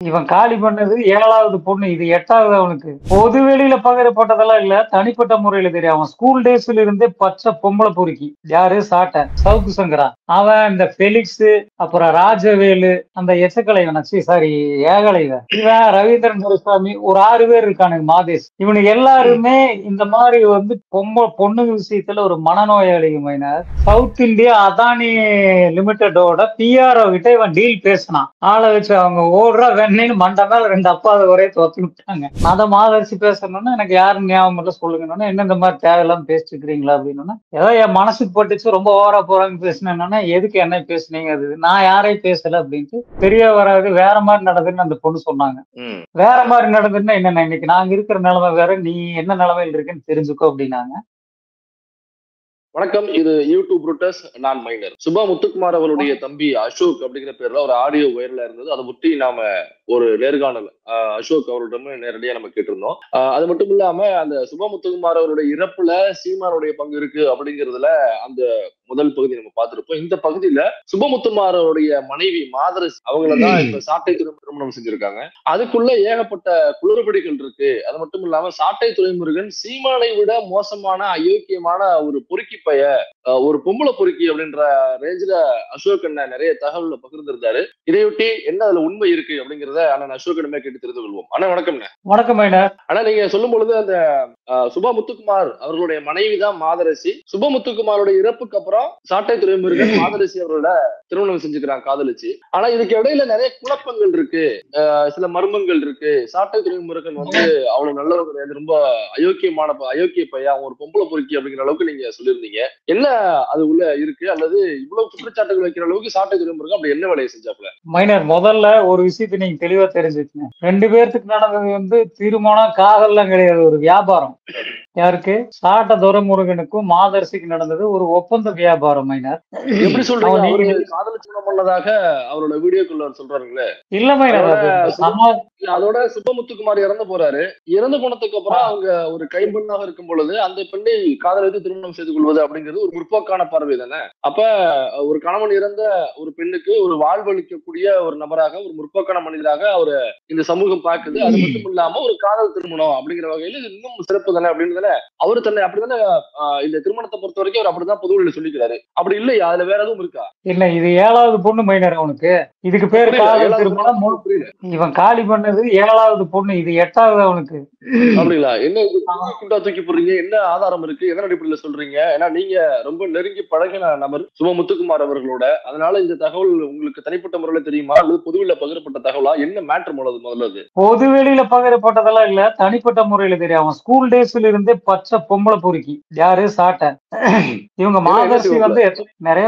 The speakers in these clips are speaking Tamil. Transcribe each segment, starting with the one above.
இவன் காலி பண்ணது 7வது பொண்ணு. இது 8வது அவனுக்கு. பொது வெளியில பகிரப்பட்டதெல்லாம் இல்ல. தனிப்பட்ட முறையில தெரியும். அவன் ஸ்கூல் டேஸ்ல இருந்தே பச்சை பொம்பளை பொறுக்கி. யாரு? சாட்ட. சவுக்கு சங்கரா. அவன் இந்த பெலிக்ஸ், அப்புறம் ராஜவேலு, அந்த எச்சக்கலைவன், சாரி ஏகலைவன், இவன் ரவீந்திரன் துரைசாமி, ஒரு 6 பேர் இருக்கானுங்க மாதேஷ். இவனுக்கு எல்லாருமே இந்த மாதிரி பொண்ணுங்க விஷயத்துல ஒரு மனநோயாளி மைனர். சவுத் இந்தியா அதானி லிமிடெடோட பிஆர்ஓ கிட்ட இவன் டீல் பேசினான். ஆளை வச்சு அவங்க ஓடுற வெண்ணின்னு மண்ட மேல 2 அப்பாவை ஒரே துரத்தி விட்டாங்க. அதை மாதரிசி பேசணும்னா எனக்கு யாரும் ஞாபகம் இல்ல சொல்லுங்கன்னா, என்ன இந்த மாதிரி தேவையில்லாம பேசிட்டு இருக்கிறீங்களா அப்படின்னா, ஏதோ என் மனசுக்கு பட்டுச்சு ரொம்ப ஓவரா போறாங்க பேசினேன்னா, எதுக்கு என்ன பேசுனீங்க, அது நான் யாரையும் பேசல அப்படின்ட்டு தெரிய வராது. வேற மாதிரி நடக்குதுன்னு அந்த பொண்ணு சொன்னாங்க. வேற மாதிரி நடக்குதுன்னா என்ன, இன்னைக்கு நாங்க இருக்கிற நிலைமை வேற, நீ என்ன நிலைமையில் இருக்குன்னு தெரிஞ்சுக்கோ அப்படின்னாங்க. வணக்கம், இது யூடியூப் ரூட்டர்ஸ். நான் மைனர். சுபா முத்துக்குமார் அவருடைய தம்பி அசோக் அப்படிங்கிற பேர்ல ஒரு ஆடியோ வைரலா இருந்தது. அதை பற்றி நாம ஒரு நேர்காணல் அசோக் அவர்களிடமே நேரடியா நம்ம கேட்டிருந்தோம். அது மட்டும் இல்லாம அந்த சுபா முத்துக்குமார் அவருடைய இறப்புல சீமானுடைய பங்கு இருக்கு அப்படிங்கிறதுல அந்த முதல் பகுதி நம்ம பார்த்திருப்போம். இந்த பகுதியில சுபமுத்துமாரோடைய மனைவி மாதரசி அவங்களதான் இப்ப சாட்டை திருமணம் செஞ்சிருக்காங்க. அதுக்குள்ள ஏகப்பட்ட குளறுபடிகள் இருக்கு. அது மட்டும் இல்லாம சாட்டை துரைமுருகன் சீமானை விட மோசமான அயோக்கியமான ஒரு பொறுக்கி பைய, ஒரு பொம்பளை பொறுக்கி அப்படின்ற ரேஞ்சில அசோக் அண்ணன் நிறைய தகவல்களை பகிர்ந்திருந்தாரு. இதையொட்டி என்ன அதுல உண்மை இருக்கு அப்படிங்கிறத அண்ணன் அசோக்கிடமே கேட்டு தெரிந்து கொள்வோம். அண்ணா வணக்கம். வணக்கம். ஆனா நீங்க சொல்லும் பொழுது அந்த சுபா முத்துக்குமார் அவர்களுடைய மனைவி தான் மாதரசி. சுபா முத்துக்குமாரோட இறப்புக்கு அப்புறம் சாட்டை துரைமுருகன் மாதரசி அவரோட திருமணம் செஞ்சுக்கிறாங்க காதலிச்சு. ஆனா இதுக்கு இடையில நிறைய குழப்பங்கள் இருக்கு, சில மர்மங்கள் இருக்கு. சாட்டை துரைமுருகன் வந்து அவ்வளவு நல்லவர் கிடையாது, ரொம்ப அயோக்கிய பையன், ஒரு பொம்பளை பொறுக்கி அப்படிங்கிற அளவுக்கு நீங்க சொல்லியிருந்தீங்க. என்ன அது உள்ள இருக்கு, அல்லது இவ்வளவு குற்றச்சாட்டுகள் வைக்கிற அளவுக்கு சாட்டை துரைமுருகன் அப்படி என்ன வேலையை செஞ்சாப்ல? மைனர், முதல்ல ஒரு விஷயத்தை நீங்க தெளிவா தெரிஞ்சுக்கங்க. 2 பேர்த்துக்கு நடந்தது வந்து திருமணம் காதல்லாம் கிடையாது, ஒரு வியாபாரம். யாருக்கு? சாட்ட துரைமுருகனுக்கும் மாதரசிக்கு நடந்தது ஒரு ஒப்பந்த வியாபாரம். மைனர், எப்படி சொல்றீங்க? காதல் திருமணம் பண்ணதாக அவரோட வீடியோக்குள்ள சொல்றாருங்களே. இல்ல மைனர், அதோட சுபமுத்துக்குமார் இறந்து போறாரு. இறந்து போனதுக்கு அப்புறம் அவங்க ஒரு கைம்பெண்ணாக இருக்கும் பொழுது அந்த பெண்ணை காதலித்து திருமணம் செய்து கொள்வது அப்படிங்கிறது ஒரு முற்போக்கான பார்வை தானே. அப்ப ஒரு கணவன் இறந்த ஒரு பெண்ணுக்கு ஒரு வாழ்வளிக்கக்கூடிய ஒரு நபராக, ஒரு முற்போக்கான மனிதராக அவர் இந்த சமூகம் பார்க்குது. அது மட்டும் இல்லாம ஒரு காதல் திருமணம் அப்படிங்கிற வகையில இது இன்னும் சிறப்பு தானே அப்படின்னு தானே அவரு தன்னை அப்படித்தானே இந்த திருமணத்தை பொறுத்த வரைக்கும் அவர் அப்படிதான் பொதுவெளியில சொல்லிக்கிறாரு. அப்படி இல்லையா? அதுல வேற எதுவும் இருக்கா? இல்ல, இது 7வது பொண்ணு மைனர் அவனுக்கு. இதுக்கு பேரு காதல் திருமணம். இவன் காலி பண்ணது 7வது பொண்ணு. இது 8வது அவனுக்கு. அப்படிங்களா? என்ன குண்டா தூக்கி போடுறீங்க? என்ன ஆதாரம் இருக்கு? எதன் அடிப்படையில சொல்றீங்க? ஏன்னா நீங்க ரொம்ப நெருங்கி பழகின நபர் சுபா முத்துக்குமார் அவர்களோட. அதனால இந்த தகவல் உங்களுக்கு தனிப்பட்ட முறையில தெரியுமா, அல்லது பொதுவெளியில பகிரப்பட்ட தகவலா? என்ன மேட்டர் முதல்ல? அது பொது வெளியில பகிரப்பட்டதெல்லாம் இல்ல, தனிப்பட்ட முறையில தெரியும். அவன் ஸ்கூல் டேஸ்ல இருந்தே பச்சை பொம்பளை பொறுக்கி. யாரு? சாட்ட. இவங்க மாதரசி வந்து நிறைய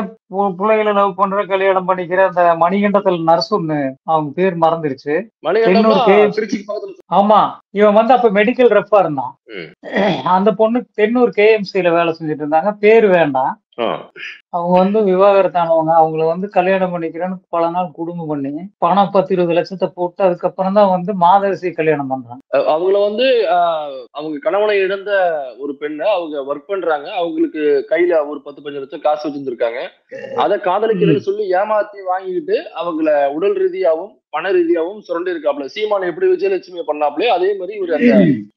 பிள்ளைகளை லவ் பண்ற, கல்யாணம் பண்ணிக்கிற அந்த மணிகண்டத்தில் நர்ஸ் ஒண்ணு, அவங்க பேர் மறந்துருச்சு. ஆமா, இவன் வந்து அப்ப மெடிக்கல் ரெப்பா இருந்தான். அந்த பொண்ணு தென்னூர் KMCல வேலை செஞ்சுட்டு இருந்தாங்க. பேரு வேண்டாம். அவங்க வந்து விவாகரத்தானவங்க. அவங்கள வந்து கல்யாணம் பண்ணிக்கிறேன்னு பல நாள் குடும்பம் பண்ணி பணம் 10-20 லட்சத்தை போட்டு அதுக்கப்புறம் தான் வந்து மாதரசி கல்யாணம் பண்றாங்க. அவங்கள வந்து அவங்க கணவனை இழந்த ஒரு பெண்ணை அவங்க ஒர்க் பண்றாங்க. அவங்களுக்கு கையில ஒரு 10-15 லட்சம் காசு வச்சிருந்திருக்காங்க. அதை காதலிக்கிறேன்னு சொல்லி ஏமாத்தி வாங்கிட்டு அவங்கள உடல் ரீதியாவும் பண ரீதியாவும் சுரண்டி இருக்காப்ல. சீமான் எப்படி விஜயலட்சுமி பண்ணாப்லயே அதே மாதிரி ஒரு அந்த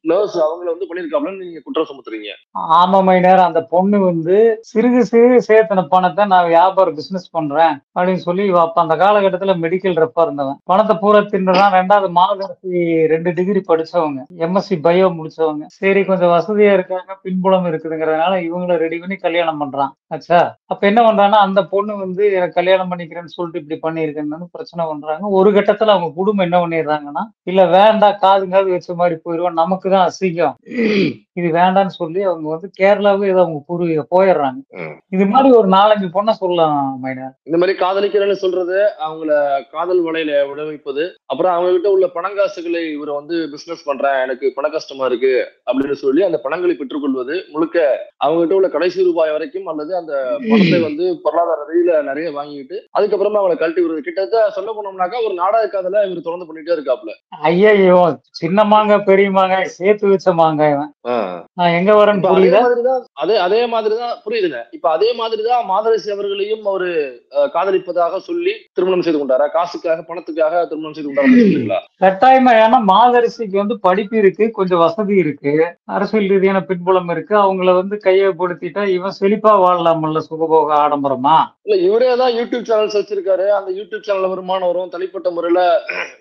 நர்ஸ் அவங்கள வந்து பண்ணிருக்காப்லன்னு நீங்க குற்றம் சுமத்துறீங்க. ஆமா மைனர், அந்த பொண்ணு வந்து சிறுகு சிறு சேர்த்தன பணத்தை நான் வியாபாரம் பிசினஸ் பண்றேன் அப்படின்னு சொல்லி அப்ப அந்த காலகட்டத்துல மெடிக்கல் ரெப்பா இருந்தவன் பணத்தை பூரா தின்னுதான். 2வது மாதரசி 2 டிகிரி படிச்சவங்க, MSc பயோ முடிச்சவங்க. சரி, கொஞ்சம் வசதியா இருக்காங்க, பின்புலம் இருக்குதுங்கிறதுனால இவங்களை ரெடி பண்ணி கல்யாணம் பண்றான். ஆச்சா, அப்ப என்ன பண்றான்னா அந்த பொண்ணு வந்து எனக்கு கல்யாணம் பண்ணிக்கிறேன்னு சொல்லிட்டு இப்படி பண்ணிருக்கேன்னு பிரச்சனை பண்றாங்க. ஒரு கட்டத்துல அவங்க குடும்பம் என்ன பண்ணிடுறாங்கன்னா, இல்ல வேண்டாம், காது வச்ச மாதிரி போயிடுவோம், நமக்கு தான் அசிங்கம், இது வேண்டான்னு சொல்லி அவங்க வந்து கேரளாவே ஏதோ அவங்க பூர்வீக போயிடுறாங்க. இது மாதிரி ஒரு 4-5 பொண்ணை சொல்லலாம் மைனர். இந்த மாதிரி காதலிக்கிறேன்னு சொல்றது, அவங்கள காதல் வலையில விளைவிப்பது, அப்புறம் அவங்க கிட்ட உள்ள பணங்காசுகளை இவரை வந்து பிசினஸ் பண்றேன், எனக்கு பண கஷ்டமா இருக்கு அப்படின்னு சொல்லி அந்த பணங்களை பெற்றுக்கொள்வது, முழுக்க அவங்க கிட்ட உள்ள கடைசி ரூபாய் வரைக்கும் அல்லது அந்த பணத்தை வந்து பொருளாதார ரீதியில நிறைய வாங்கிட்டு அதுக்கப்புறமா அவங்களை கழட்டி விடுறது. கிட்டத்தட்ட சொல்ல போனோம்னாக்கா ஒரு நாடக காதல இவர் தொடர்ந்து பண்ணிட்டே இருக்காப்ல. ஐயையோ! சின்ன மாங்காய், பெரிய மாங்காய் சேர்த்து வச்ச மாங்காய் இவன். நான் எங்க வரேன்னு இப்ப அதே புரியுதா? மாதிரிதான் அதே மாதிரிதான் புரியுதுங்க. இப்ப அதே மாதிரிதான் மாதரசி அவர்களையும் அவரு காதலிப்பதாக சொல்லி திருமணம் செய்து கொண்டாரா? காசுக்காக, பணத்துக்காக திருமணம் செய்து கொண்டாரா சொல்றீங்களா? கட்டாயமா. ஏன்னா மாதரசிக்கு வந்து படிப்பு இருக்கு, கொஞ்சம் வசதி இருக்கு, அரசியல் ரீதியான பின்புலம் இருக்கு. அவங்கள வந்து கையப்படுத்திட்டா இவன் செழிப்பா வாழலாம்ல சுகபோக ஆடம்பரமா. இல்ல, இவரேதான் யூடியூப் சேனல்ஸ் வச்சிருக்காரு. அந்த யூடியூப் சேனல்ல வருமானம் வரும். தனிப்பட்ட முறையில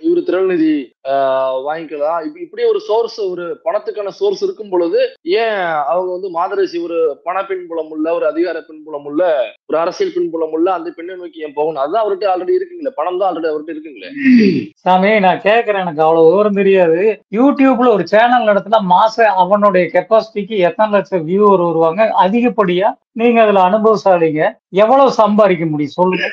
இவரு திரள்நிதி வாங்கிக்கலாம். இப்படி ஒரு சோர்ஸ், ஒரு பணத்துக்கான சோர்ஸ் இருக்கும் பொழுது ஏன் அவங்க வந்து மாதரசி ஒரு பண பின்புலம் உள்ள, ஒரு அதிகார பின்புலம் உள்ள, ஒரு அரசியல் பின்புலம் உள்ள அந்த பெண்ணை நோக்கி ஏன் போகணும்? அதுதான் அவர்கிட்ட ஆல்ரெடி இருக்குங்களே, பணம் தான் ஆல்ரெடி அவர்கிட்ட இருக்குங்களே. சாமி, நான் கேக்குறேன், எனக்கு அவ்வளவு விவரம் தெரியாது. யூடியூப்ல ஒரு சேனல் நடத்தினா மாசம் அவனுடைய கெப்பாசிட்டிக்கு எத்தனை லட்சம் வியூவர் வருவாங்க அதிகப்படியா? நீங்க அதுல அனுபவசாலிங்க, எவ்வளவு சம்பாதிக்க முடியும் சொல்லுங்க.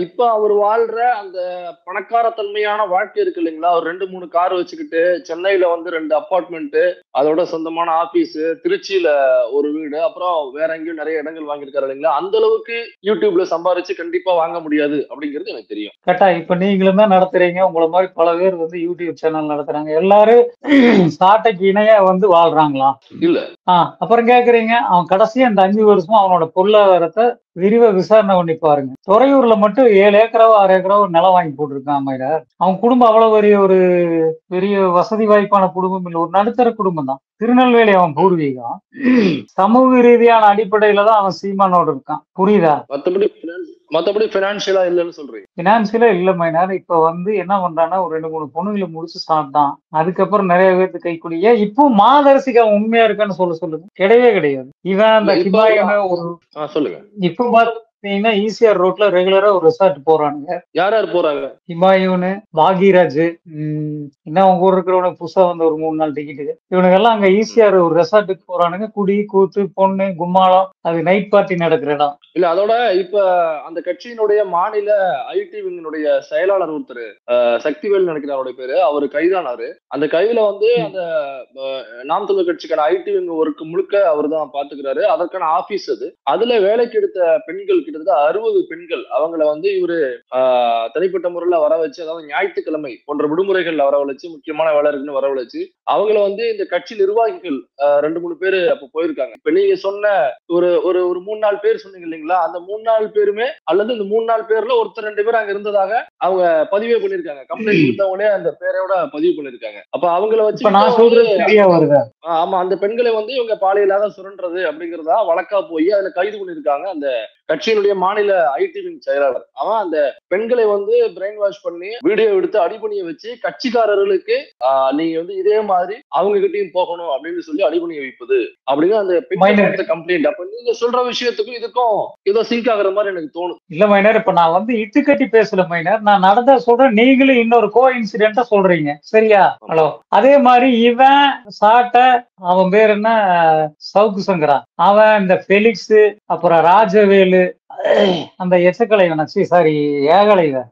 இப்ப அவர் வாழ்ற அந்த பணக்கார தன்மையான வாழ்க்கை இருக்கு இல்லைங்களா? ஒரு 2-3 கார் வச்சுக்கிட்டு சென்னையில வந்து 2 அபார்ட்மெண்ட், அதோட சொந்தமான ஆபீஸ், திருச்சியில ஒரு வீடு, அப்புறம் வேற எங்கேயும் நிறைய இடங்கள் வாங்கியிருக்காரு இல்லைங்களா? அந்த அளவுக்கு யூடியூப்ல சம்பாரிச்சு கண்டிப்பா வாங்க முடியாது அப்படிங்கிறது எனக்கு தெரியும். கேட்டா இப்ப நீங்களும் தான் நடத்துறீங்க, உங்களை மாதிரி பல பேர் வந்து யூடியூப் சேனல் நடத்துறாங்க. எல்லாரும் சாட்டைக்கு இணையா வந்து வாழ்றாங்களா? இல்ல. அப்புறம் கேக்குறீங்க, அவன் கடைசியா இந்த 5 வருஷமா அவனோட பொருளாதாரத்தை விரிவா விசாரணை பண்ணி பாருங்க. துறையூர்ல மட்டும் 7 ஏக்கராவோ 6 ஏக்கராவோ நிலம் வாங்கி போட்டிருக்கான் அமைச்சர். அவன் குடும்பம் அவ்வளவு பெரிய வசதி வாய்ப்பான குடும்பம் இல்லை, ஒரு நடுத்தர குடும்பம் தான். திருநெல்வேலி அவன் பூர்வீகம். சமூக ரீதியான அடிப்படையில தான் அவன் சீமானோடு இருக்கான், புரியுதா? மத்தபடி பினான்சியலா இல்லன்னு சொல்றீங்க? பினான்சியலா இல்ல மைனார். இப்ப வந்து என்ன பண்றான்னா, ஒரு 2-3 பொண்ணுகளை முடிச்சு சாப்பிட்டான். அதுக்கப்புறம் நிறைய பேருக்கு கைக்குடி. ஏன் இப்போ மாதரசிக்கு அவன் உண்மையா இருக்கான்னு சொல்லுங்க. கிடையவே கிடையாது. இவன் அந்த ஹிமாயன ஒரு சொல்லுங்க. இப்ப பாத்தீங்கன்னா ஈசிஆர் ரோட்ல ரெகுலரா ஒரு ரெசார்ட் போறானுங்க. யார் போறாங்க? ஹிமாயூனு, பாகியராஜ், என்ன உங்க ஊர் இருக்கிறவனுக்கு புதுசா வந்த ஒரு 3 நாள் டிக்கெட்டு, இவனுங்க எல்லாம் அங்க ஈசிஆர் ஒரு ரெசார்ட்டுக்கு போறானுங்க. குடி கூத்து பொண்ணு கும்மாளம், அது நைட் பார்ட்டி நடக்கிற இடம். இல்ல, அதோட இப்ப அந்த கட்சியினுடைய மாநில ஐடி விங்கினுடைய செயலாளர் ஒருத்தர், சக்திவேல் நினைக்கிற அவருடைய பேரு, அவரு கைதானாரு. அந்த கைதுல வந்து அந்த நாம் தமிழர் கட்சிக்கான ஐடி விங் ஒர்க் முழுக்க அவர் தான் பாத்துக்கிறாரு. அதற்கான ஆபீஸ் அது. அதுல வேலைக்கு எடுத்த பெண்கள் கிட்டத்தட்ட 60 பெண்கள், அவங்கள வந்து இவரு தனிப்பட்ட முறையில வரவழைச்சு, அதாவது ஞாயிற்றுக்கிழமை போன்ற விடுமுறைகள் வரவழைச்சு, முக்கியமான வேலை இருக்குன்னு வரவழைச்சு, அவங்கள வந்து இந்த கட்சி நிர்வாகிகள் 2-3 பேரு அப்ப போயிருக்காங்க. இப்ப நீங்க சொன்ன ஒரு ஒரு ஒரு 3-4 பேர் சொன்னீங்க இல்லைங்களா? அந்த 3-4 பேருமே, அல்லது இந்த 3-4 பேர்ல ஒருத்தர் 2 பேர் அங்க இருந்ததாக அவங்க பதிவே பண்ணிருக்காங்க. கம்ப்ளைண்ட் கொடுத்தவங்களே அந்த பேரோட பதிவு பண்ணிருக்காங்க. அப்ப அவங்கள வச்சு நான் சொல்றது சரியா வருது. ஆமா, அந்த பெண்களை வந்து இவங்க பாலியலாக சுரண்டுறது அப்படிங்கறதா வழக்கா போய் அதுல கைது பண்ணிருக்காங்க அந்த கட்சியினுடைய மாநில ஐடி விங் செயலாளர். அவன் அந்த பெண்களை வந்து பிரெயின் வாஷ் பண்ணி வீடியோ எடுத்து அடிபணிய வச்சு கட்சிக்காரர்களுக்கு நீங்க வந்து இதே மாதிரி அவங்க கிட்டையும் போகணும் அப்படின்னு சொல்லி அடிபணிய வைப்பது அப்படின்னு அந்த பெண் கம்ப்ளைண்ட். அப்ப நீங்க சொல்ற விஷயத்துக்கும் இதுக்கும் ஏதோ சிங்க் ஆகுற மாதிரி எனக்கு தோணும். இல்ல மைனர், இப்ப நான் வந்து இட்டு கட்டி பேசல மைனர், நான் நடந்தா சொல்றேன், நீங்களும் இன்னொரு கோ இன்சிடென்ட்டா சொல்றீங்க, சரியா? ஹலோ. அதே மாதிரி இவன் சாட்ட, அவன் பேர் என்ன, சவுக்கு சங்கரா, அவன் இந்த பெலிக்ஸ், அப்புறம் ராஜவேலு, அந்த எச்சக்கலைவன், சாரி ஏகலைவன்,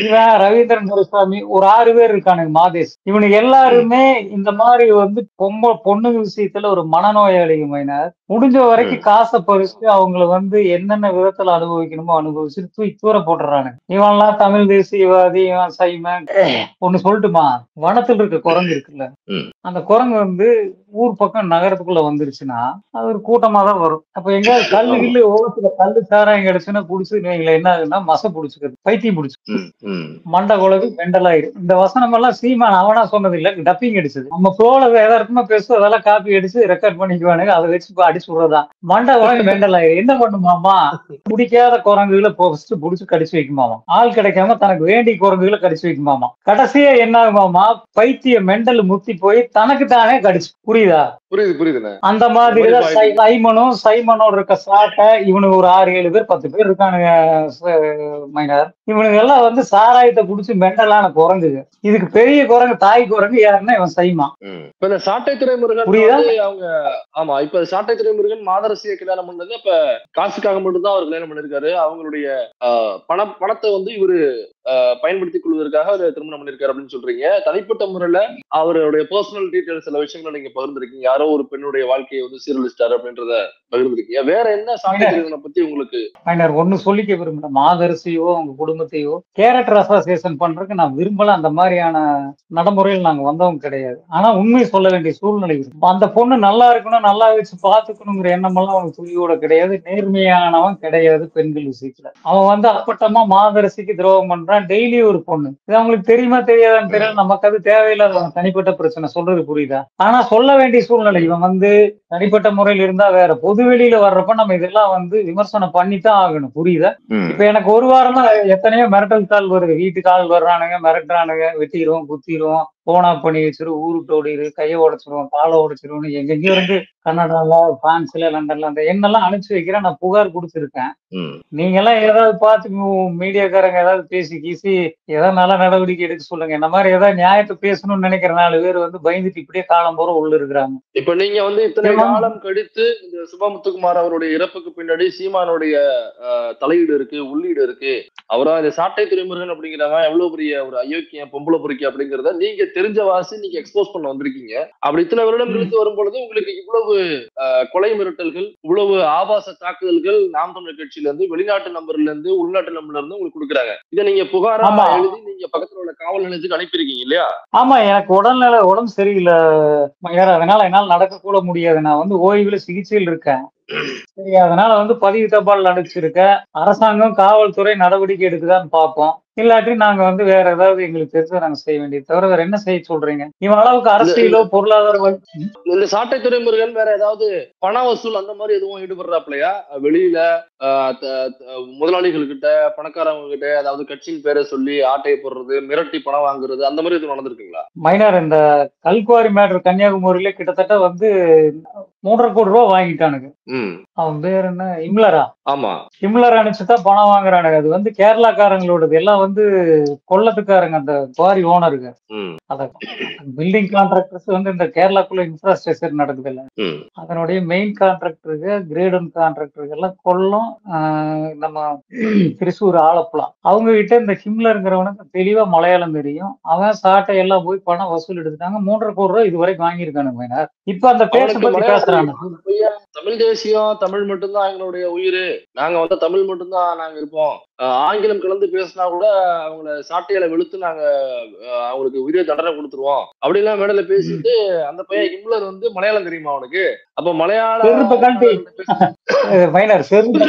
இவன் ரவீந்திரன் துரைசாமி, ஒரு 6 பேர் இருக்கானுங்க மாதேஷ். இவனுக்கு எல்லாருமே இந்த மாதிரி வந்து பொண்ணு விஷயத்துல ஒரு மனநோயாளிங்க மைனர். முடிஞ்ச வரைக்கும் காசை பறிச்சு அவங்கள வந்து என்னென்ன விதத்துல அனுபவிக்கணுமோ அனுபவிச்சுட்டு தூர போட்டுறானுங்க. இவன்லாம் தமிழ் தேசியவாதி, இவன் சைமன். ஒண்ணு சொல்லட்டுமா? வனத்துல இருக்க குரங்கு இருக்குல்ல, அந்த குரங்கு வந்து ஊர் பக்கம் நகரத்துக்குள்ள வந்துருச்சுன்னா அது ஒரு கூட்டமா தான் வரும். அப்ப எங்கேயாவது கல்லு கில்லு ஓகத்துல கல்லு சாராயம் கிடைச்சுன்னா குடிச்சு என்ன ஆகுதுன்னா மசை பிடிச்சுக்கிறது, பைத்தியம் பிடிச்சு மண்டை குழவி மெண்டலாயிடும். இந்த வசனம் எல்லாம் சீமான் அவனா சொன்னது இல்ல, டப்பிங் அடிச்சது. நம்ம போல எதார்த்தமா பேசுவோம், அதெல்லாம் காப்பி அடிச்சு ரெக்கார்ட் பண்ணிக்குவானுங்க, அதை வச்சு அடிச்சு விடுறதான். மண்டை குழவி மெண்டலாயிடும். என்ன பண்ணுமாமா? பிடிக்காத குரங்குகளை புடிச்சு கடிச்சு வைக்குமாமா. ஆள் கிடைக்காம தனக்கு வேண்டிய குரங்குகளை கடிச்சு வைக்குமாமா. கடைசியா என்ன ஆகுமாமா? பைத்திய மெண்டல் முத்தி போய் தனக்கு தானே கடிச்சு. புரியுதா? புரியுது. அந்த மாதிரிதான் சைமனோட இருக்க சாட்டை இவனுக்கு ஒரு 6-7 பேர் 10 பேர் இருக்கானுங்க மைனர். இவனுக்கு எல்லாம் வந்து சாராயத்தை குடிச்சு மெண்டலான குரங்குங்க. இதுக்கு பெரிய குரங்கு, தாய் குரங்கு யாருன்னா இவன் சைமா. இப்ப இந்த சாட்டை துறைமுருகன் அவங்க, ஆமா, இப்ப சாட்டை துறைமுருகன் மாதரசியை கல்யாணம் பண்ணது அப்ப காசுக்காக மட்டும்தான் அவர் கல்யாணம் பண்ணிருக்காரு. அவங்களுடைய பணத்தை வந்து இவரு பயன்படுத்திக் கொள்வதற்காக அவர் திருமணம் பண்ணிருக்காரு அப்படின்னு சொல்றீங்க. தனிப்பட்ட முறையில அவருடைய பர்சனல் டீடைல்ஸ் சில விஷயங்களை நீங்க பகிர்ந்துருக்கீங்க. யாரோ ஒரு பெண்ணுடைய வாழ்க்கையை வந்து சீரழிச்சிட்டாரு அப்படின்றத பகிர்ந்துருக்கீங்க. வேற என்ன சாட்டை துறைமுகனை பத்தி உங்களுக்கு ஒண்ணு சொல்லிக்க விரும்புறேன். மாதரசியோ அவங்க குடும்பத்தையோ கேரக்டர் அசோசியேஷன் பண்றதுக்கு நான் விரும்பல. அந்த மாதிரியான நடைமுறையில் நாங்க வந்தவங்க கிடையாது. ஆனா உண்மையை சொல்ல வேண்டிய சூழ்நிலை இருக்கு. அந்த பொண்ணு நல்லா இருக்கணும், நல்லா வச்சு பாத்துக்கணுங்கிற எண்ணம் எல்லாம் அவனுக்கு துளியோட கிடையாது. நேர்மையானவன் கிடையாது. பெண்கள் விஷயத்துல அவன் வந்து அப்பட்டமா மாதரசிக்கு துரோகம் பண்றான். டெய்லி ஒரு பொண்ணு. இது அவங்களுக்கு தெரியுமா தெரியாதான்னு தெரியல. நமக்கு அது தேவையில்லாத தனிப்பட்ட பிரச்சனை. சொல்றது புரியுதா? ஆனா சொல்ல வேண்டிய சூழ்நிலை. இவன் வந்து தனிப்பட்ட முறையில் இருந்தா வேற, பொது வெளியில வர்றப்ப நம்ம இதெல்லாம் வந்து விமர்சனம் பண்ணித்தான் ஆகணும். புரியுதா? இப்ப எனக்கு ஒரு வாரமா எத்தனையோ மிரட்டல் கால் வருது. வீட்டுக்கு ஆள் வர்றானுங்க, மிரட்டுறானுங்க, வெட்டிடுவோம், குத்திடுவோம், போனா பண்ணி வச்சிரும், ஊருட்டு ஓடிடு, கையை உடைச்சிருவோம், காலை உடைச்சிருவோம், எங்கெங்கயோ இருந்து கனடால, பிரான்ஸ்ல, லண்டன்ல அந்த எண்ணெல்லாம் அனுப்பிச்சு வைக்கிறேன். நான் புகார் கொடுத்துருக்கேன். நீங்க எல்லாம் ஏதாவது பார்த்து மீடியாக்காரங்க ஏதாவது பேசி கீசி ஏதாவது நல்ல நடவடிக்கை எடுக்க சொல்லுங்க. இந்த மாதிரி ஏதாவது நியாயத்தை பேசணும்னு நினைக்கிற 4 பேர் வந்து பயந்துட்டு இப்படியே காலம் போற உள்ள இருக்கிறாங்க. இப்ப நீங்க வந்து இத்தனை காலம் கழித்து இந்த சுபா முத்துக்குமார் அவருடைய இறப்புக்கு பின்னாடி சீமானுடைய தலையீடு இருக்கு, உள்ளீடு இருக்கு. அவரா இந்த சாட்டை துறைமுருகன் அப்படிங்கிறவங்க எவ்வளவு பெரிய ஒரு அயோக்கியம், பொம்பளை பொறுக்கி அப்படிங்கிறத நீங்க தெரிஞ்ச வாசி நீங்க எக்ஸ்போஸ் பண்ண வந்திருக்கீங்க. அப்படி இத்தனை வருடம் கழித்து வரும்பொழுது உங்களுக்கு இவ்வளவு கொலை மிரட்டல்கள், இவ்வளவு ஆபாச தாக்குதல்கள் நாம் தமிழர் கட்சியில இருந்து, வெளிநாட்டு நம்பர்ல இருந்து, உள்நாட்டு நம்பர்ல இருந்து உங்களுக்கு கொடுக்குறாங்க. இதை நீங்க புகாரா எழுதி நீங்க பக்கத்துல உள்ள காவல் நிலையத்துக்கு அனுப்பியிருக்கீங்க இல்லையா? ஆமா, எனக்கு உடம்பு சரியில்லை, அதனால என்னால நடக்க கூட முடியாது. நான் வந்து ஓய்வுல சிகிச்சையில் இருக்கேன். சரி, அதனால வந்து பதிவு தபால் அனுப்பிச்சிருக்க. அரசாங்கம் காவல்துறை நடவடிக்கை எடுக்குதான்னு பார்ப்போம். இல்லாட்டி நாங்க வந்து வேற ஏதாவது எங்களுக்கு தெரிஞ்ச நாங்க செய்ய வேண்டியது தவிர வேற என்ன செய்ய சொல்றீங்க? இவன் அளவுக்கு அரசியலோ பொருளாதார இந்த சாட்டை துறைமுருகன் வேற ஏதாவது பண வசூல் அந்த மாதிரி எதுவும் ஈடுபடுறாப்லையா? வெளியில முதலாளிகள் கிட்ட, பணக்காரங்க கிட்ட அதாவது கட்சியின் பேரை சொல்லி ஆட்டையை போடுறது, மிரட்டி பணம் வாங்குறது அந்த மாதிரி எதுவும் நடந்திருக்குங்களா? மைனர், இந்த கல்குவாரி மேட்டர் கன்னியாகுமரியில கிட்டத்தட்ட வந்து 3.5 கோடி ரூபாய் வாங்கிட்டானுங்க. அவன் பேர் என்ன, இம்லரா? ஆமா, இம்லர் அனுப்பிச்சுதான் பணம் வாங்குறானுங்க. அது வந்து கேரளாக்காரங்களோடது. எல்லாம் வந்து கொள்ளத்துக்காரங்க, அந்த குவாரி ஓனருங்க. அத பில்டிங் கான்ட்ராக்டர்ஸ் வந்து இந்த கேரளாக்குள்ள இன்ஃப்ராஸ்ட்ரக்சர் நடக்குது இல்ல, அதனுடைய மெயின் கான்ட்ராக்டருக்கு, கிரேட் ஒன் கான்ட்ராக்டருக்கு எல்லாம் கொல்லம், நம்ம திருச்சூர், ஆலப்புழா, அவங்க கிட்ட இந்த ஹிம்லருங்கிறவனுக்கு தெளிவா மலையாளம் தெரியும். அவன் சாட்டை எல்லாம் போய் பணம் வசூல் எடுத்துட்டாங்க. 3.5 கோடி ரூபாய் இதுவரைக்கும் வாங்கியிருக்கானுங்க. இப்ப அந்த பேச பத்தி பேசுறாங்க. தமிழ் தேசியம், தமிழ் மட்டும்தான் எங்களுடைய உயிர், நாங்க வந்து தமிழ் மட்டும்தான் நாங்க இருப்போம், ஆங்கிலம் கலந்து பேசினா கூட அவங்கள சாட்டையில வெளுத்து நாங்க அவங்களுக்கு உரிய தண்டனை கொடுத்துருவோம் அப்படிலாம் மேடல பேசிட்டு அந்த பையன் ஹிம்லர் வந்து மலையாளம் தெரியுமா அவனுக்கு? அப்ப மலையாளம்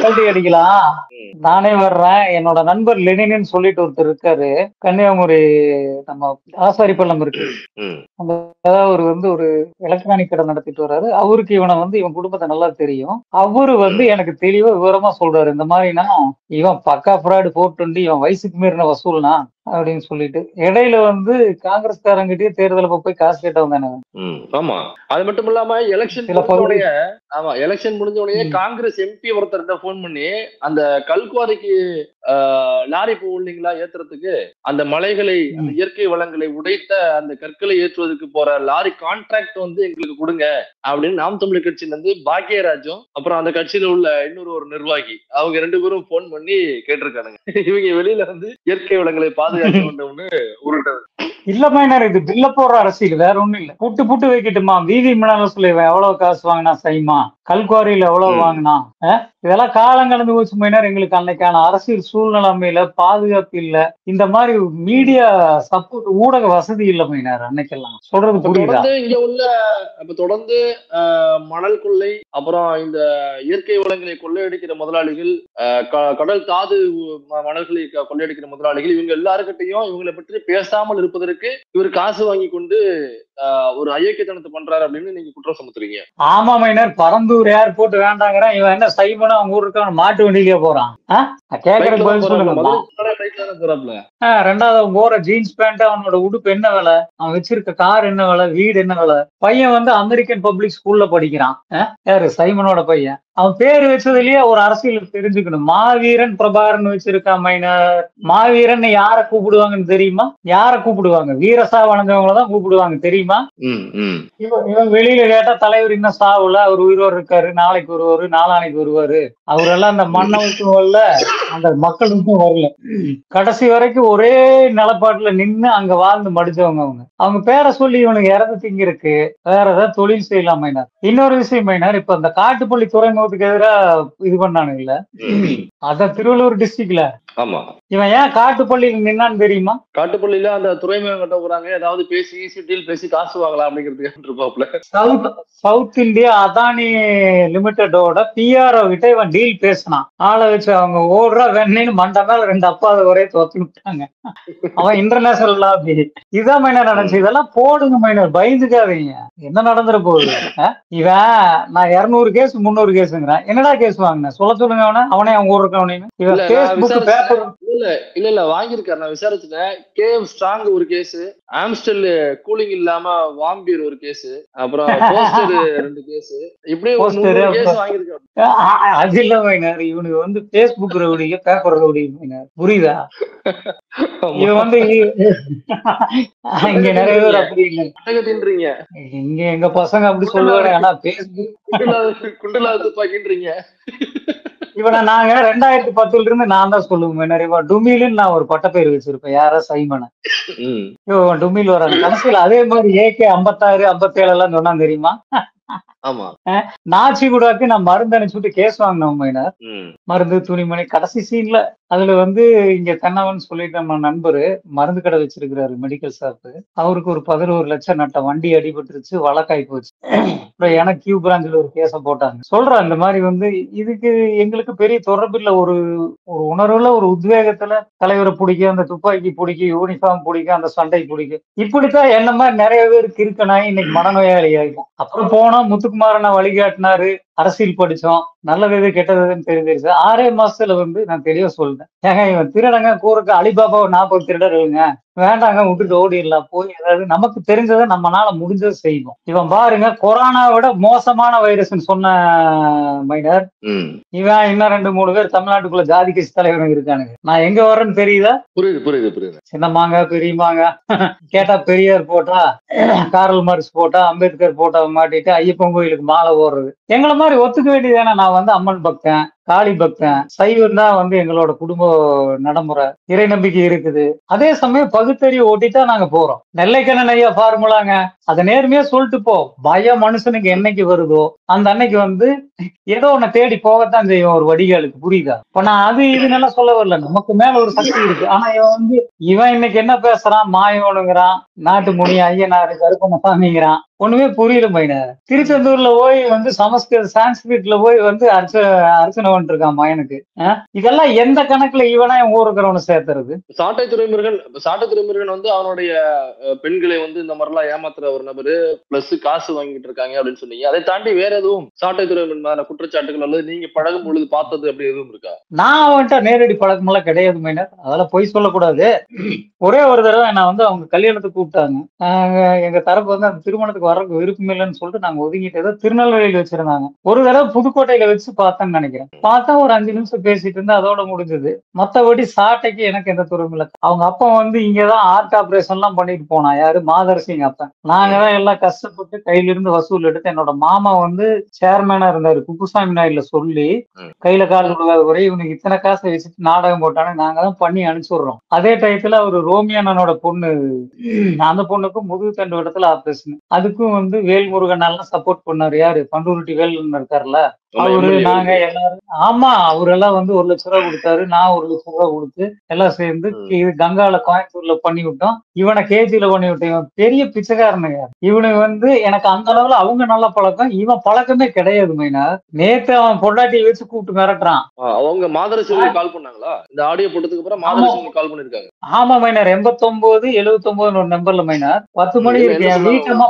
கல்வி அடிக்கலாம். நானே வர்றேன். என்னோட நண்பர் லெனின்னு சொல்லிட்டு ஒருத்தர் இருக்காரு, கன்னியாகுமரி நம்ம ஆசாரிப்பள்ளம் இருக்கு, அவர் வந்து ஒரு எலக்ட்ரானிக் கடை நடத்திட்டு வர்றாரு. அவருக்கு இவனை வந்து இவன் குடும்பத்தை நல்லா தெரியும். அவரு வந்து எனக்கு தெளிவா விவரமா சொல்றாரு, இந்த மாதிரினா இவன் பக்கா ஃப்ராடு, 420, இவன் வயசுக்கு மீறின வசூல்னா அப்படின்னு சொல்லிட்டு. இடையில வந்து காங்கிரஸ்காரங்கிட்டே தேர்தல போய் காசு கேட்டவன் தானே. ஆமா, அது மட்டும் இல்லாம எலெக்ஷன் முடிஞ்ச உடனே காங்கிரஸ் எம்பி ஒருத்தர்கிட்ட போன் பண்ணி அந்த கல்குவாரிக்கு லாரி போவீங்களா ஏத்துறதுக்கு, அந்த மலைகளை, அந்த இயற்கை வளங்களை உடைத்த அந்த கற்களை ஏற்றுவதற்கு போற லாரி கான்ட்ராக்ட் வந்து எங்களுக்கு கொடுங்க அப்படின்னு நாம் தமிழர் கட்சியில இருந்து பாக்கியராஜும் அப்புறம் அந்த கட்சியில உள்ள இன்னொரு ஒரு நிர்வாகி அவங்க 2 பேரும் போன் பண்ணி கேட்டிருக்கானுங்க. இவங்க வெளியில வந்து இயற்கை வளங்களை பாதுகாக்க வேண்டும்னு உருட்டது. இல்ல மைனர், இது பில்ல போடுற அரசியல், வேற ஒண்ணும் இல்ல. புட்டு வைக்கட்டுமா? வீதி மினால எவ்வளவு காசு வாங்கினா செய்யுமா, கல்குவாரியில எவ்வளவு வாங்கினா, இதெல்லாம் காலம் கடந்து போச்சு மைனர். எங்களுக்கு அன்னைக்கான அரசியல் சூழ்நிலைமையில பாதுகாப்பு இல்ல, இந்த மாதிரி மீடியா சப்போர்ட், ஊடக வசதி இல்ல மைனர் அன்னைக்கெல்லாம். சொல்றது புரியுதா? இங்க உள்ள தொடர்ந்து மணல் கொள்ளை, அப்புறம் இந்த இயற்கை வளங்களை கொள்ளையடிக்கிற முதலாளிகள், கடல் தாது மணல்களை கொள்ளையடிக்கிற முதலாளிகள், இவங்க எல்லாருக்கிட்டையும் இவங்களை பற்றி பேசாமல் இருப்பதற்கு இவர் காசு வாங்கி கொண்டு ஒரு அயோக்கியத்தனத்தை பண்றாரு அப்படின்னு நீங்க குற்றம் சுமத்துறீங்க. ஆமா மைனர், பரந்தூர் ஏர்போர்ட் வேண்டாங்கிறான். இவன் என்ன சைமனா அவங்க ஊருக்கு மாட்டு வண்டியிலேயே போறான்? கேக்குறதுக்கு பதில் சொல்லுங்க. ரெண்டாவது அவன் போற ஜீன்ஸ் பேண்ட், அவனோட உடுப்பு என்ன விலை, அவன் வச்சிருக்க கார் என்ன விலை, வீடு என்ன விலை. பையன் வந்து அமெரிக்கன் பப்ளிக் ஸ்கூல்ல படிக்கிறான். யாரு? சைமனோட பையன். அவன் பேரு வச்சதுலயே ஒரு அரசியல் தெரிஞ்சுக்கணும். மாவீரன் பிரபாகரன் வச்சிருக்கான் மைனர். மாவீரன் யார கூப்பிடுவாங்கன்னு தெரியுமா? யார கூப்பிடுவாங்க? வீரசா வணங்குறவங்களதான் கூப்பிடுவாங்க, தெரியுமா? இவன் வெளியில கேட்டா தலைவர் இன்னும் சாவுல, அவர் உயிரோடு இருக்காரு, நாளைக்கு வருவாரு, நாளானைக்கு வருவாரு. அவரெல்லாம் அந்த மண்ணவருக்கும் வரல, அந்த மக்களுக்கும் வரல. கடைசி வரைக்கும் ஒரே நிலப்பாட்டுல நின்னு அங்க வாழ்ந்து மடிச்சவங்க அவங்க. அவங்க பேரை சொல்லி இவனுக்கு இறந்து திங்கிருக்கு வேற ஏதாவது தொழில் செய்யலாம் மைனர். இன்னொரு விஷயம் மைனர், இப்ப இந்த காட்டுப்பள்ளி துறைமுகத்துக்கு எதிராக இது பண்ணானுங்கல்ல, அத திருவள்ளூர் டிஸ்ட்ரிக்ட்ல ஆமா, இவன் ஏன் காட்டுப்பள்ளியில் நின்னான்னு தெரியுமா? காட்டுப்பள்ளியில அந்த துறைமுகம் கட்ட போறாங்க, ஏதாவது பேசி ஈஸி டீல் பேசி காசு வாங்கலாம் அப்படிங்கிறதுக்கு இருப்பாப்ல. சவுத் இந்தியா அதானி லிமிடெடோட பிஆர்ஓ கிட்ட இவன் டீல் பேசினான். ஆளை வச்சு அவங்க ஓடுறா வெண்ணின்னு மண்ட மேல 2 அப்பாவை ஒரே தோத்து விட்டாங்க. அவன் இன்டர்நேஷனல் லாபி. இதான் மைனர் நடந்துச்சு. இதெல்லாம் போடுங்க மைனர், பயந்துக்காதீங்க. என்ன நடந்துட போகுது? இவன் நான் 200 கேஸ் 300 கேஸுங்கிறான். என்னடா கேஸ் வாங்கின சொல்லுங்க அவனே அவங்க ஊர் இருக்கவனு. இவன் பேஸ்புக் பேப்பர் இல்ல வாங்கியிருக்காரு. நான் விசாரிச்சுட்டேன். கேஎம் ஸ்ட்ராங் ஒரு கேஸ், ஆம்ஸ்டெல் கூலிங் இல்லாம வாம்பியர் ஒரு கேஸ், அப்புறம் போஸ்டர் 2 கேஸ், இப்படியே 3 கேஸ் வாங்கியிருக்காரு. அது இல்ல மைனர், இவனுக்கு வந்து பேஸ்புக் ரவுடிங்க பேப்பர் ரவுடிங்க மைனர், புரியுதா? இவன் வந்து இங்க நிறைய பேர் அப்படி இல்லை, இங்க எங்க பசங்க அப்படி சொல்லுவாங்க. ஆனா பேஸ்புக் குண்டலா துப்பாக்கின்றீங்க. இவனை நாங்க 2010 இருந்து நான் தான் சொல்லுவேன். நிறைய டுமில்னு நான் ஒரு பட்டப்பேர் வச்சிருப்பேன். யாரா சைமனை டுமில் வராங்க கடைசியில. அதே மாதிரி AK 56 57 எல்லாம் சொன்னா தெரியுமா? நாச்சிகுடாக்கு நான் மருந்து அனுப்பிச்சுட்டு கேஸ் வாங்கினோம் மைனர். மருந்து துணிமணி கடைசி சீன்ல அதுல வந்து இங்க தென்னவன் சொல்லிட்டு நம்ம நண்பரு மருந்து கடை வச்சிருக்கிறாரு, மெடிக்கல் ஷாப். அவருக்கு ஒரு 11 லட்சம் நட்ட வண்டி அடிபட்டுருச்சு, வழக்காய் போச்சு. அப்புறம் எனக்கு கியூ பிரான்ச்ல ஒரு கேஸ போட்டாங்க. சொல்றேன் இந்த மாதிரி வந்து இதுக்கு எங்களுக்கு பெரிய தொடர்பு இல்ல. ஒரு உணர்வுல ஒரு உத்வேகத்துல தலைவரை பிடிக்கும், அந்த துப்பாக்கி பிடிக்கும், யூனிஃபார்ம் பிடிக்கும், அந்த சண்டை பிடிக்கும். இப்படித்தான் என்ன மாதிரி நிறைய பேருக்கு இருக்கனாய் இன்னைக்கு மனநோயாளி ஆகிடும். அப்புறம் போனா முத்துக்குமாரனை வழிகாட்டினாரு, அரசியல் படிச்சோம், நல்லது எது கெட்டது எதுன்னு தெரிஞ்சிருச்சு. 6 மாசத்துல வந்து நான் தெளிவா சொல்லிட்டேன், ஏங்க இவன் திருடங்க கூறுக்கு அலிபாபா 40 திருடருங்க, வேண்டாங்க விட்டுட்டு ஓடிடலாம். போய் ஏதாவது நமக்கு தெரிஞ்சதை நம்மளால முடிஞ்சதை செய்வோம். இவன் பாருங்க கொரோனா விட மோசமான வைரஸ் சொன்ன மைனர். இவன் இன்னும் 2-3 பேர் தமிழ்நாட்டுக்குள்ள ஜாதி கட்சி தலைவர்கள் இருக்கானுங்க. நான் எங்க வர்றேன்னு தெரியுதா? புரியுது. சின்னமாங்க பெரியமாங்க கேட்டா பெரியார் போட்டா, காரல் மார்க்ஸ் போட்டா, அம்பேத்கர் போட்டா மாட்டிட்டு ஐயப்பன் கோயிலுக்கு மாலை போடுறது. எங்களை மாதிரி ஒத்துக்க வேண்டியதானே. நான் வந்து அம்மன் பக்தன், காளி பக்தன், சைவம் தான் வந்து எங்களோட குடும்ப நடைமுறை, இறை நம்பிக்கை இருக்குது. அதே சமயம் பகுத்தறிவு ஓட்டிட்டா நாங்க போறோம். நெல்லைக்கண்ணன் ஐயா ஃபார்முலாங்க, அதை நேர்மையா சொல்லிட்டு போ. பயம் மனுஷனுக்கு என்னைக்கு வருதோ அந்த அன்னைக்கு வந்து ஏதோ ஒன்ன தேடி போகத்தான் செய்யும் ஒரு வடிகாலுக்கு, புரியுதா? இப்ப நான் அது இது நல்லா சொல்ல வரல, நமக்கு மேல ஒரு சக்தி இருக்கு. ஆனா இவன் இன்னைக்கு என்ன பேசுறான், மாயோனுங்கிறான், நாட்டு முனி ஐயனாரு கருப்பணசாமிங்கிறான், ஒண்ணுமே புரியல மைனர். திருச்செந்தூர்ல போய் வந்து சான்ஸ்கிரிட்ல போய் வந்து அர்ச்சனை பண்ணிட்டு இருக்கான் மயனுக்கு. இதெல்லாம் எந்த கணக்குல இவனா ஊருக்கிறவனு சேர்த்துறது? சாட்டை துறைமுருகன் வந்து அவனுடைய பெண்களை வந்து இந்த மாதிரி எல்லாம் ஏமாத்துற ஒரு நபரு, பிளஸ் காசு வாங்கிட்டு இருக்காங்க அப்படின்னு சொன்னீங்க. அதை தாண்டி வேற எதுவும் சாட்டை துறைமுருகன் குற்றச்சாட்டுகள் அல்லது நீங்க பழகும் பொழுது பார்த்தது அப்படி எதுவும் இருக்கா? நான் அவன்கிட்ட நேரடி பழக்கம் எல்லாம் கிடையாது மைனர், அதெல்லாம் பொய் சொல்லக்கூடாது. ஒரே ஒரு தடவை நான் வந்து அவங்க கல்யாணத்துக்கு கூப்பிட்டாங்க. எங்க தரப்பு வந்து அந்த திருமணத்துக்கு வரக்கு விருப்பம் இல்லைன்னு சொல்லிட்டு நாங்க ஒதுங்கிட்டு ஏதோ திருநெல்வேலியில் வச்சிருந்தாங்க. ஒரு தடவை புதுக்கோட்டையில வச்சு பார்த்தேன்னு நினைக்கிறேன். பார்த்தா ஒரு 5 நிமிஷம் பேசிட்டு இருந்தா அதோட முடிஞ்சது. மத்தபடி சாட்டைக்கு எனக்கு எந்த துறையும் இல்லை. அவங்க அப்பா வந்து இங்கதான் ஆர்ட் ஆபரேஷன் எல்லாம் பண்ணிட்டு போனா, யாரு மாதரசிங்க அப்ப. நாங்க தான் எல்லாம் கஷ்டப்பட்டு கையில இருந்து வசூல் எடுத்து, என்னோட மாமா வந்து சேர்மேனா இருந்தாரு, குப்புசாமி நாயுடுல சொல்லி கையில கால் விடுவாத குறை இவனுக்கு இத்தனை காசை வச்சுட்டு நாடகம் போட்டானு நாங்க தான் பண்ணி அனுப்பிச்சுடுறோம். அதே டயத்துல அவரு ரோமியானோட பொண்ணு, அந்த பொண்ணுக்கும் முதுகு தண்டு இடத்துல ஆபரேஷன். அதுக்கும் வந்து வேல்முருகன் எல்லாம் சப்போர்ட் பண்ணாரு. யாரு? பண்டூருட்டி வேல்னு இருக்காருல்ல அவரு. நாங்க எல்லாரும் ஆமா, அவரெல்லாம் வந்து 1 லட்சம் ரூபாய் கொடுத்தாரு, நான் 1 லட்சம் ரூபாய் கொடுத்து எல்லாம் சேர்ந்து இது கங்கால கோயம்புத்தூர்ல பண்ணி விட்டோம். இவனை கேஜில பண்ணி விட்டோம். இவன் பெரிய பிச்சைக்காரனுங்க. இவனுக்கு வந்து எனக்கு அந்த அளவுல அவங்க நல்ல பழக்கம், இவன் பழக்கமே கிடையாது மைனா. நேத்து அவன் பொண்டாட்டியை வச்சு கூப்பிட்டு மிரட்டுறான். அவங்க மாதரசி கால் பண்ணாங்களா? இந்த ஆடியோ போட்டதுக்கு அப்புறம் மாதரசி கால் பண்ணிருக்காங்க. ஆமா மைனார், 89 79 ஒரு நம்பர்ல மைனார் 10 மணி இருக்கு. என் வீட்டுமா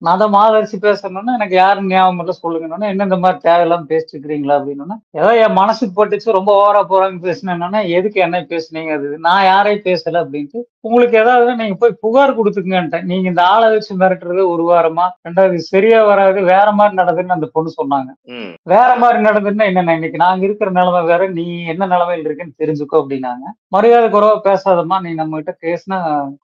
நான் தான் மாதரிசி பேசணும்னா எனக்கு யாரும் ஞாபகம் இல்ல சொல்லுங்கன்னா, என்ன இந்த மாதிரி தேவையில்லாம பேசிட்டு இருக்கிறீங்களா அப்படின்னா, ஏதோ என் மனசுக்கு பட்டுச்சு ரொம்ப ஓவரா போறாங்க பேசினேன்னா, எதுக்கு என்ன பேசுனீங்க, அது நான் யாரையும் பேசல அப்படின்ட்டு, உங்களுக்கு ஏதாவது நீங்க போய் புகார் கொடுத்துக்கங்கன்ட்டேன். நீங்க இந்த ஆளை வச்சு மிரட்டுறது 1 வாரமா, 2வது சரியா வராது, வேற மாதிரி நடக்குதுன்னு அந்த பொண்ணு சொன்னாங்க. வேற மாதிரி நடந்ததுன்னா என்னென்ன, இன்னைக்கு நாங்க இருக்கிற நிலைமை வேற, நீ என்ன நிலைமையில இருக்குன்னு தெரிஞ்சுக்கோ அப்படின்னாங்க. மரியாதை குறைவா பேசாதம்மா, நீ நம்ம கிட்ட பேசினா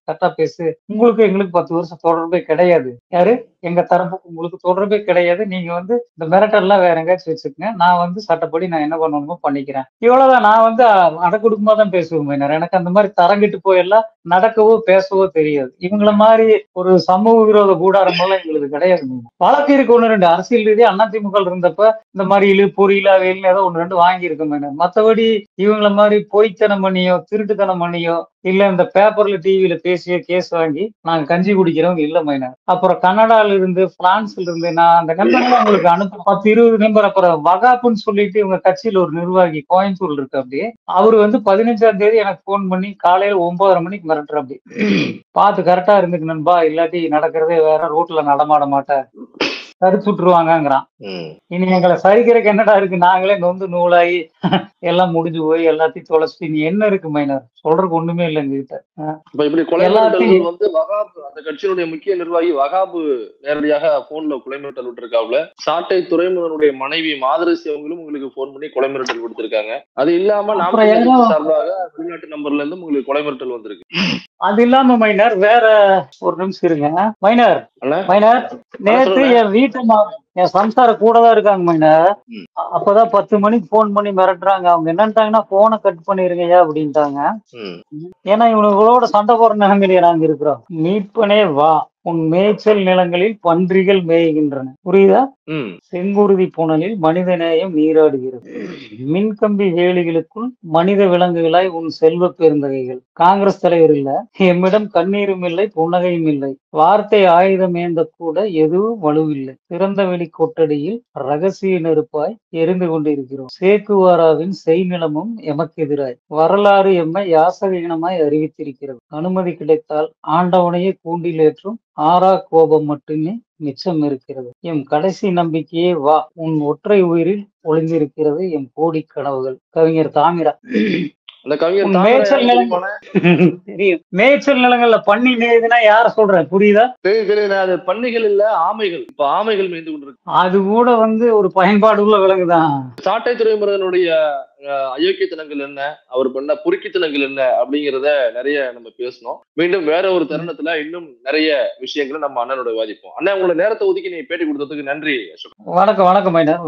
கரெக்டா பேசு, உங்களுக்கு எங்களுக்கு 10 வருஷம் தொடர்பே கிடையாது. யாரு? எங்க தரப்புக்கு உங்களுக்கு தொடர்பே கிடையாது. நீங்க வந்து இந்த மிரட்டல்லாம் வேற எங்கேயாச்சும் வச்சுக்கங்க. நான் வந்து சட்டப்படி நான் என்ன பண்ணணுமோ பண்ணிக்கிறேன். இவ்வளவுதான். நான் வந்து அடக்குடுக்குமா தான் பேசுவேன் மைனர். எனக்கு அந்த மாதிரி தரங்கிட்டு போயெல்லாம் நடக்கவோ பேசவோ தெரியாது. இவங்கள மாதிரி ஒரு சமூக விரோத கூடாரம் எல்லாம் எங்களுக்கு கிடையாது. வழக்கு இருக்கு 1, 2 அரசியல் ரீதியா அதிமுக இருந்தப்ப இந்த மாதிரி பொறியிலா வேலைன்னு ஏதோ 1, 2 வாங்கியிருக்க மைனர். மத்தபடி இவங்கள மாதிரி பொய்த்தனம் பண்ணியோ திருட்டுத்தனம் பண்ணியோ இல்ல இந்த பேப்பர்ல டிவில பேசியோ கேஸ் வாங்கி நாங்க கஞ்சி குடிக்கிறவங்க இல்ல மைனர். அப்புறம் கனடால இருந்து பிரான்ஸ்ல இருந்து நான் அந்த நம்பர்ல உங்களுக்கு அனுப்ப 10, 20 நம்பர். அப்புறம் வகாப்புன்னு சொல்லிட்டு இவங்க கட்சியில ஒரு நிர்வாகி கோயம்புத்தூர்ல இருக்கு. அப்படியே அவரு வந்து 15ஆம் தேதி எனக்கு போன் பண்ணி காலையில 9:30 மணிக்கு மிரட்டுற. அப்படி பார்த்து கரெக்டா இருந்துக்கு நண்பா, இல்லாட்டி நடக்கிறதே வேற, ரோட்ல நடமாட மாட்டேன், தடுத்து விட்டுருவாங்கங்கிறான். இனி எங்களை சரிக்கிறதுக்கு என்னடா இருக்கு, நாங்களே நொந்து நூலாகி எல்லாம் முடிஞ்சு போய் எல்லாத்தையும் தொலைச்சிட்டு நீ என்ன இருக்கு மைனர், சொல்றதுக்கு ஒண்ணுமே இல்லை எங்ககிட்ட. இப்ப இப்படி கொலை மிரட்டல்கள் வந்து வகாப் அந்த கட்சியினுடைய முக்கிய நிர்வாகி வகாபு நேரடியாக போன்ல கொலை மிரட்டல் விட்டுருக்காப்ல. சாட்டை துரைமுருகனுடைய மனைவி மாதரசி அவங்களும் உங்களுக்கு போன் பண்ணி கொலை மிரட்டல் கொடுத்திருக்காங்க. அது இல்லாம நாம சார்பாக வெளிநாட்டு நம்பர்ல இருந்து உங்களுக்கு கொலை மிரட்டல் வந்திருக்கு. அது இல்லாம மைனர் வேற ஒரு நிமிஷம் இருங்க மைனர். மைனர் நேற்று என் என் சம்சார கூட தான் இருக்காங்க மைனர். அப்பதான் 10 மணிக்கு போன் பண்ணி மிரட்டுறாங்க. அவங்க என்னன்ட்டாங்கன்னா போனை கட் பண்ணிருங்கய்யா அப்படின்ட்டாங்க. ஏன்னா இவனுங்களோட சண்டை போற நிலைமையில நாங்க இருக்கிறோம். மீட்பனே வா, உன் மேய்ச்சல் நிலங்களில் பன்றிகள் மேய்கின்றன, புரியுதா? செங்குருதி புனலில் மனித நேயம் நீராடுகிறது. மின்கம்பி வேலிகளுக்குள் மனித விலங்குகளாய் உன் செல்வ பெருந்தகைகள். காங்கிரஸ் தலைவர் இல்ல, எம்மிடம் கண்ணீரும் இல்லை புன்னகையும் இல்லை, வார்த்தை ஆயுதம் ஏந்த கூட எதுவும் வலுவில்லை, திறந்த வெளி கொட்டடியில் ரகசிய நெருப்பாய் எரிந்து கொண்டிருக்கிறோம். சேக்குவாராவின் செய்நிலமும் எமக்கு எதிராய் வரலாறு எம்மை யாசகீனமாய் அறிவித்திருக்கிறது. அனுமதி கிடைத்தால் ஆண்டவனையே கூண்டிலேற்றும் ஆறா கோபம் மட்டுமே மிச்சம் இருக்கிறது. எம் கடைசி நம்பிக்கையே வா, உன் ஒற்றை உயிரில் ஒளிந்திருக்கிறது எம் கோடி கனவுகள். கவிஞர் தாமிரா. அந்த கவிஞர் மேய்ச்சல் நிலங்கள் தெரியும். மேய்ச்சல் நிலங்கள்ல பண்ணி மேய்துன்னா யார சொல்றேன், புரியுதா? தெரியுது. அது பன்னிகள் இல்ல, ஆமைகள். இப்ப ஆமைகள் மேய்ந்து கொண்டிருக்கு. அது கூட வந்து ஒரு பயன்பாடு உள்ள விலங்குதான். சாட்டை துரைமுருகனுடைய அயோக்கியத்தனங்கள் என்ன, அவர் பண்ண பொறுக்கித்தனங்கள் என்ன அப்படிங்கிறத நிறைய நம்ம பேசணும். மீண்டும் வேற ஒரு தருணத்துல இன்னும் நிறைய விஷயங்களை நம்ம அண்ணனோட விவாதிப்போம். அண்ணன் உங்களோட நேரத்தை ஒதுக்கி நீ பேட்டி கொடுத்ததுக்கு நன்றி. வணக்கம். வணக்கம் மைனர்.